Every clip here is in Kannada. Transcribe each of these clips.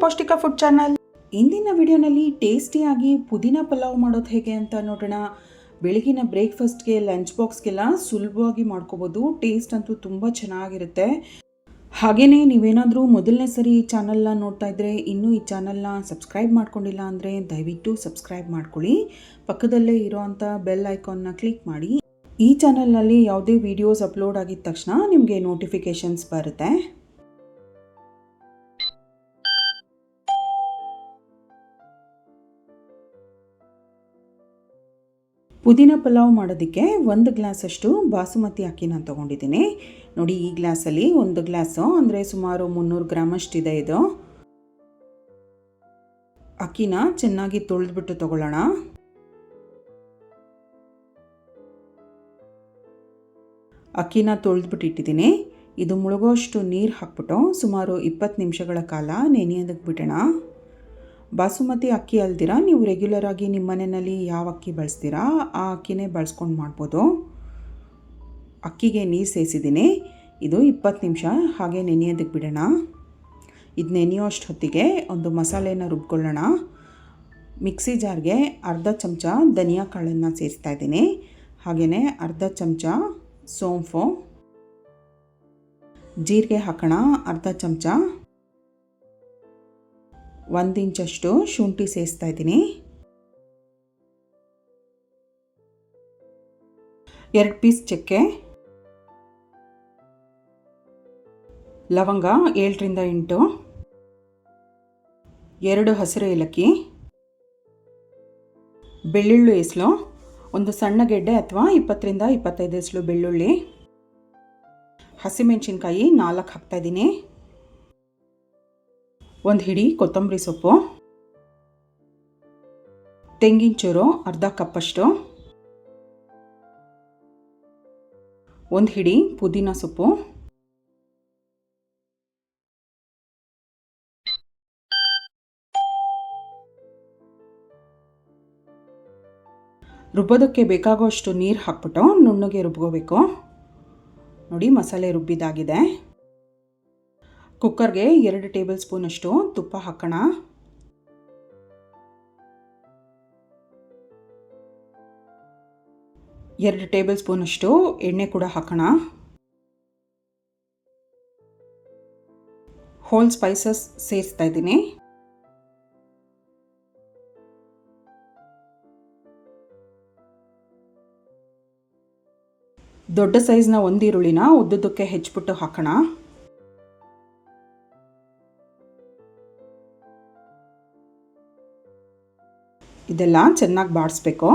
ಪೌಷ್ಟಿಕ ಫುಡ್ ಚಾನಲ್. ಇಂದಿನ ವಿಡಿಯೋನಲ್ಲಿ ಟೇಸ್ಟಿಯಾಗಿ ಪುದೀನ ಪಲಾವ್ ಮಾಡೋದು ಹೇಗೆ ಅಂತ ನೋಡೋಣ. ಬೆಳಗಿನ ಬ್ರೇಕ್ಫಾಸ್ಟ್ಗೆ, ಲಂಚ್ ಬಾಕ್ಸ್ಗೆಲ್ಲ ಸುಲಭವಾಗಿ ಮಾಡ್ಕೋಬೋದು. ಟೇಸ್ಟ್ ಅಂತೂ ತುಂಬ ಚೆನ್ನಾಗಿರುತ್ತೆ. ಹಾಗೆಯೇ ನೀವೇನಾದರೂ ಮೊದಲನೇ ಸರಿ ಈ ಚಾನಲ್ನ ನೋಡ್ತಾ ಇದ್ದರೆ, ಇನ್ನೂ ಈ ಚಾನಲ್ನ ಸಬ್ಸ್ಕ್ರೈಬ್ ಮಾಡ್ಕೊಂಡಿಲ್ಲ ಅಂದರೆ ದಯವಿಟ್ಟು ಸಬ್ಸ್ಕ್ರೈಬ್ ಮಾಡ್ಕೊಳ್ಳಿ. ಪಕ್ಕದಲ್ಲೇ ಇರೋವಂಥ ಬೆಲ್ ಐಕಾನ್ನ ಕ್ಲಿಕ್ ಮಾಡಿ. ಈ ಚಾನಲ್ನಲ್ಲಿ ಯಾವುದೇ ವಿಡಿಯೋಸ್ ಅಪ್ಲೋಡ್ ಆಗಿದ ತಕ್ಷಣ ನಿಮಗೆ ನೋಟಿಫಿಕೇಷನ್ಸ್ ಬರುತ್ತೆ. ಪುದೀನ ಪಲಾವ್ ಮಾಡೋದಕ್ಕೆ 1 ಗ್ಲಾಸಷ್ಟು ಬಾಸುಮತಿ ಅಕ್ಕಿನ ತೊಗೊಂಡಿದ್ದೀನಿ. ನೋಡಿ, ಈ ಗ್ಲಾಸಲ್ಲಿ 1 ಗ್ಲಾಸು ಅಂದರೆ ಸುಮಾರು 300 ಗ್ರಾಮಷ್ಟಿದೆ ಇದು. ಅಕ್ಕಿನ ಚೆನ್ನಾಗಿ ತೊಳೆದ್ಬಿಟ್ಟು ತೊಗೊಳ್ಳೋಣ. ಅಕ್ಕಿನ ತೊಳೆದ್ಬಿಟ್ಟು ಇಟ್ಟಿದ್ದೀನಿ. ಇದು ಮುಳುಗೋಷ್ಟು ನೀರು ಹಾಕ್ಬಿಟ್ಟು ಸುಮಾರು 20 ನಿಮಿಷಗಳ ಕಾಲ ನೆನೆಯೋದಕ್ಕೆ ಬಿಡೋಣ. ಬಾಸುಮತಿ ಅಕ್ಕಿ ಅಲ್ದಿರ ನೀವು ರೆಗ್ಯುಲರ್ ಆಗಿ ನಿಮ್ಮ ಮನೆಯಲ್ಲಿ ಯಾವ ಅಕ್ಕಿ ಬಳಸ್ತೀರಾ ಆ ಅಕ್ಕಿನೇ ಬಳಸ್ಕೊಂಡು ಮಾಡ್ಬೋದು. ಅಕ್ಕಿಗೆ ನೀರು ಸೇರಿಸಿದ್ದೀನಿ. ಇದು 20 ನಿಮಿಷ ಹಾಗೆ ನೆನೆಯೋದಕ್ಕೆ ಬಿಡೋಣ. ಇದು ನೆನೆಯೋಷ್ಟು ಹೊತ್ತಿಗೆ ಒಂದು ಮಸಾಲೆನ ರುಬ್ಕೊಳ್ಳೋಣ. ಮಿಕ್ಸಿ ಜಾರ್ಗೆ ಅರ್ಧ ಚಮಚ ಧನಿಯಾ ಕಾಳನ್ನು ಸೇರಿಸ್ತಾ ಇದ್ದೀನಿ. ಹಾಗೆಯೇ ಅರ್ಧ ಚಮಚ ಸೋಂಪು, ಜೀರಿಗೆ ಹಾಕೋಣ ಅರ್ಧ ಚಮಚ, 1 ಇಂಚಷ್ಟು ಶುಂಠಿ ಸೇರಿಸ್ತಾ ಇದ್ದೀನಿ. 2 ಪೀಸ್ ಚಕ್ಕೆ, ಲವಂಗ 7ರಿಂದ 8, 2 ಹಸಿರು ಏಲಕ್ಕಿ, ಬೆಳ್ಳುಳ್ಳಿ ಎಸಳು, ಒಂದು ಸಣ್ಣ ಗೆಡ್ಡೆ ಅಥವಾ 20ರಿಂದ 25 ಎಸಳು ಬೆಳ್ಳುಳ್ಳಿ, ಹಸಿಮೆಣಸಿನ್ಕಾಯಿ 4 ಹಾಕ್ತಾಯಿದ್ದೀನಿ, 1 ಹಿಡಿ ಕೊತ್ತಂಬರಿ ಸೊಪ್ಪು, ತೆಂಗಿನ ಚೂರು ಅರ್ಧ ಕಪ್ಪಷ್ಟು, 1 ಹಿಡಿ ಪುದೀನ ಸೊಪ್ಪು, ರುಬ್ಬೋದಕ್ಕೆ ಬೇಕಾಗುವಷ್ಟು ನೀರು ಹಾಕ್ಬಿಟ್ಟು ನುಣ್ಣಗೆ ರುಬ್ಕೋಬೇಕು. ನೋಡಿ, ಮಸಾಲೆ ರುಬ್ಬಿದಾಗಿದೆ. ಕುಕ್ಕರ್ಗೆ 2 ಟೇಬಲ್ ಸ್ಪೂನಷ್ಟು ತುಪ್ಪ ಹಾಕೋಣ. ಎರಡು ಟೇಬಲ್ ಸ್ಪೂನಷ್ಟು ಎಣ್ಣೆ ಕೂಡ ಹಾಕೋಣ. ಹೋಲ್ ಸ್ಪೈಸಸ್ ಸೇರಿಸ್ತಾ ಇದ್ದೀನಿ. ದೊಡ್ಡ ಸೈಜ್ನ 1 ಈರುಳ್ಳಿನ ಉದ್ದುದಕ್ಕೆ ಹೆಚ್ಚಿಬಿಟ್ಟು ಹಾಕೋಣ. ಇದೆಲ್ಲ ಚೆನ್ನಾಗಿ ಬಾಡಿಸ್ಬೇಕು.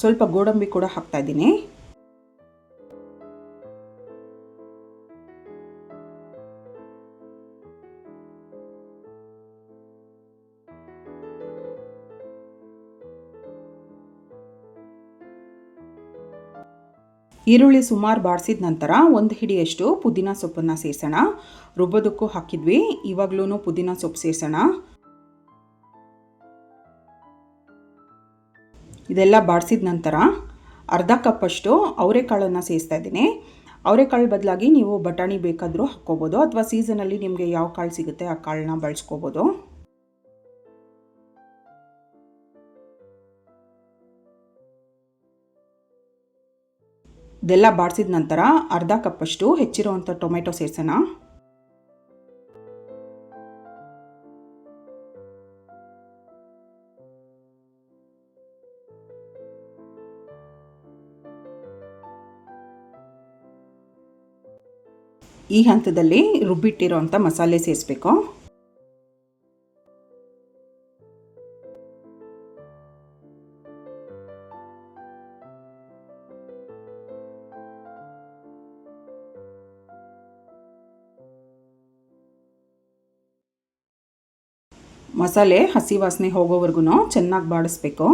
ಸ್ವಲ್ಪ ಗೋಡಂಬಿ ಕೂಡ ಹಾಕ್ತಾ ಇದ್ದೀನಿ. ಈರುಳ್ಳಿ ಸುಮಾರು ಬಾಡಿಸಿದ ನಂತರ 1 ಹಿಡಿಯಷ್ಟು ಪುದೀನ ಸೊಪ್ಪನ್ನು ಸೇರಿಸೋಣ. ರುಬ್ಬೋದಕ್ಕೂ ಹಾಕಿದ್ವಿ, ಇವಾಗಲೂ ಪುದೀನ ಸೊಪ್ಪು ಸೇರಿಸೋಣ. ಇದೆಲ್ಲ ಬಾಡಿಸಿದ ನಂತರ ಅರ್ಧ ಕಪ್ಪಷ್ಟು ಅವರೆಕಾಳನ್ನು ಸೇರಿಸ್ತಾ ಇದ್ದೀನಿ. ಅವರೆಕಾಳು ಬದಲಾಗಿ ನೀವು ಬಟಾಣಿ ಬೇಕಾದರೂ ಹಾಕ್ಕೋಬೋದು, ಅಥವಾ ಸೀಸನಲ್ಲಿ ನಿಮಗೆ ಯಾವ ಕಾಳು ಸಿಗುತ್ತೆ ಆ ಕಾಳನ್ನ ಬಳಸ್ಕೋಬೋದು. ಇದೆಲ್ಲ ಬಾಡಿಸಿದ ನಂತರ ಅರ್ಧ ಕಪ್ಪಷ್ಟು ಹೆಚ್ಚಿರುವಂಥ ಟೊಮೆಟೊ ಸೇರಿಸೋಣ. ಈ ಹಂತದಲ್ಲಿ ರುಬ್ಬಿಟ್ಟಿರೋಂಥ ಮಸಾಲೆ ಸೇರಿಸಬೇಕು. ಮಸಾಲೆ ಹಸಿ ವಾಸನೆ ಹೋಗೋವರೆಗೂ ಚೆನ್ನಾಗಿ ಬಾಡಿಸ್ಬೇಕು.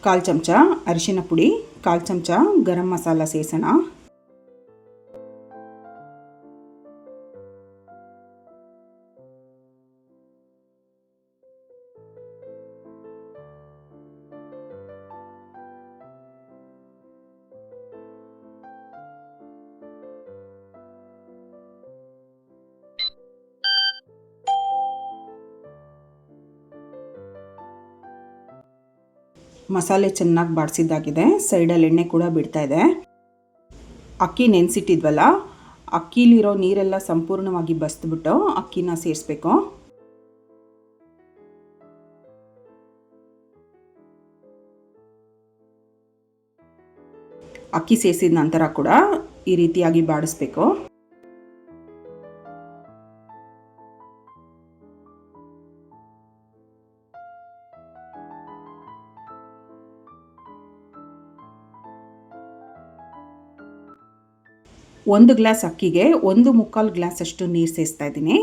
ಕಾಲು ಚಮಚ ಅರಿಶಿನ ಪುಡಿ, ಕಾಲು ಚಮಚ ಗರಂ ಮಸಾಲ ಸೇರಿಸೋಣ. ಮಸಾಲೆ ಚೆನ್ನಾಗಿ ಬಾಡಿಸಿದ್ದಾಗಿದೆ. ಸೈಡಲ್ಲಿ ಎಣ್ಣೆ ಕೂಡ ಬಿಡ್ತಾ ಇದೆ. ಅಕ್ಕಿ ನೆನೆಸಿಟ್ಟಿದ್ವಲ್ಲ, ಅಕ್ಕಿಲಿರೋ ನೀರೆಲ್ಲ ಸಂಪೂರ್ಣವಾಗಿ ಬಸಿದ್ಬಿಟ್ಟು ಅಕ್ಕಿನ ಸೇರಿಸ್ಬೇಕು. ಅಕ್ಕಿ ಸೇರಿಸಿದ ನಂತರ ಕೂಡ ಈ ರೀತಿಯಾಗಿ ಬಾಡಿಸ್ಬೇಕು. ಒಂದು ಗ್ಲಾಸ್ ಅಕ್ಕಿಗೆ 1/4 ಗ್ಲಾಸ್ ಅಷ್ಟು ನೀರು ಸೇರಿಸ್ತಾ ಇದ್ದೀನಿ.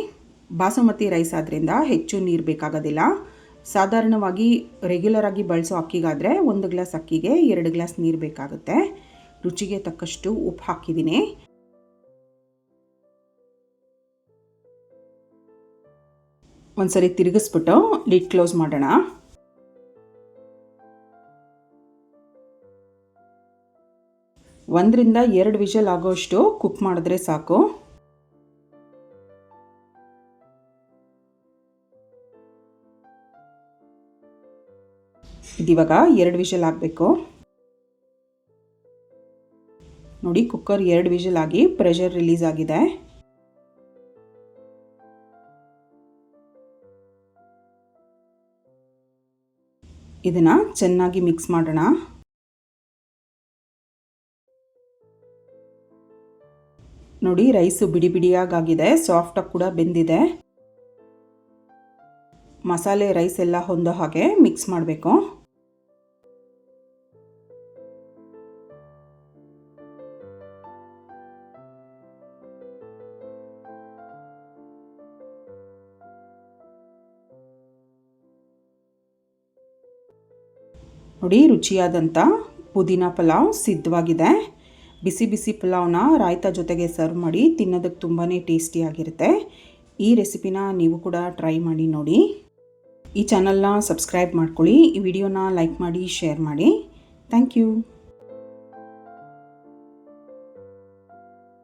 ಬಾಸುಮತಿ ರೈಸ್ ಆದ್ದರಿಂದ ಹೆಚ್ಚು ನೀರು ಬೇಕಾಗೋದಿಲ್ಲ. ಸಾಧಾರಣವಾಗಿ ರೆಗ್ಯುಲರ್ ಆಗಿ ಬಳಸೋ ಅಕ್ಕಿಗಾದರೆ 1 ಗ್ಲಾಸ್ ಅಕ್ಕಿಗೆ 2 ಗ್ಲಾಸ್ ನೀರು ಬೇಕಾಗುತ್ತೆ. ರುಚಿಗೆ ತಕ್ಕಷ್ಟು ಉಪ್ಪು ಹಾಕಿದ್ದೀನಿ. ಒಂದ್ಸರಿ ತಿರುಗಿಸ್ಬಿಟ್ಟು ಲಿಡ್ ಕ್ಲೋಸ್ ಮಾಡೋಣ. ಒಂದರಿಂದ 2 ವಿಷಲ್ ಆಗೋಷ್ಟು ಕುಕ್ ಮಾಡಿದ್ರೆ ಸಾಕು. ಇದಿವಾಗ 2 ವಿಷಲ್ ಆಗಬೇಕು. ನೋಡಿ, ಕುಕ್ಕರ್ 2 ವಿಷಲ್ ಆಗಿ ಪ್ರೆಷರ್ ರಿಲೀಸ್ ಆಗಿದೆ. ಇದನ್ನು ಚೆನ್ನಾಗಿ ಮಿಕ್ಸ್ ಮಾಡೋಣ. ನೋಡಿ, ರೈಸು ಬಿಡಿ ಬಿಡಿಯಾಗಿದೆ, ಸಾಫ್ಟಾಗಿ ಕೂಡ ಬೆಂದಿದೆ. ಮಸಾಲೆ ರೈಸ್ ಎಲ್ಲ ಹೊಂದೋ ಹಾಗೆ ಮಿಕ್ಸ್ ಮಾಡಬೇಕು. ನೋಡಿ, ರುಚಿಯಾದಂಥ ಪುದೀನ ಪಲಾವ್ ಸಿದ್ಧವಾಗಿದೆ. ಬಿಸಿ ಬಿಸಿ ಪಲಾವ್ನ ರಾಯ್ತಾ ಜೊತೆಗೆ ಸರ್ವ್ ಮಾಡಿ ತಿನ್ನೋದಕ್ಕೆ ತುಂಬಾ ಟೇಸ್ಟಿಯಾಗಿರುತ್ತೆ. ಈ ರೆಸಿಪಿನ ನೀವು ಕೂಡ ಟ್ರೈ ಮಾಡಿ ನೋಡಿ. ಈ ಚಾನಲ್ನ ಸಬ್ಸ್ಕ್ರೈಬ್ ಮಾಡ್ಕೊಳ್ಳಿ. ಈ ವಿಡಿಯೋನ ಲೈಕ್ ಮಾಡಿ, ಶೇರ್ ಮಾಡಿ. Thank you.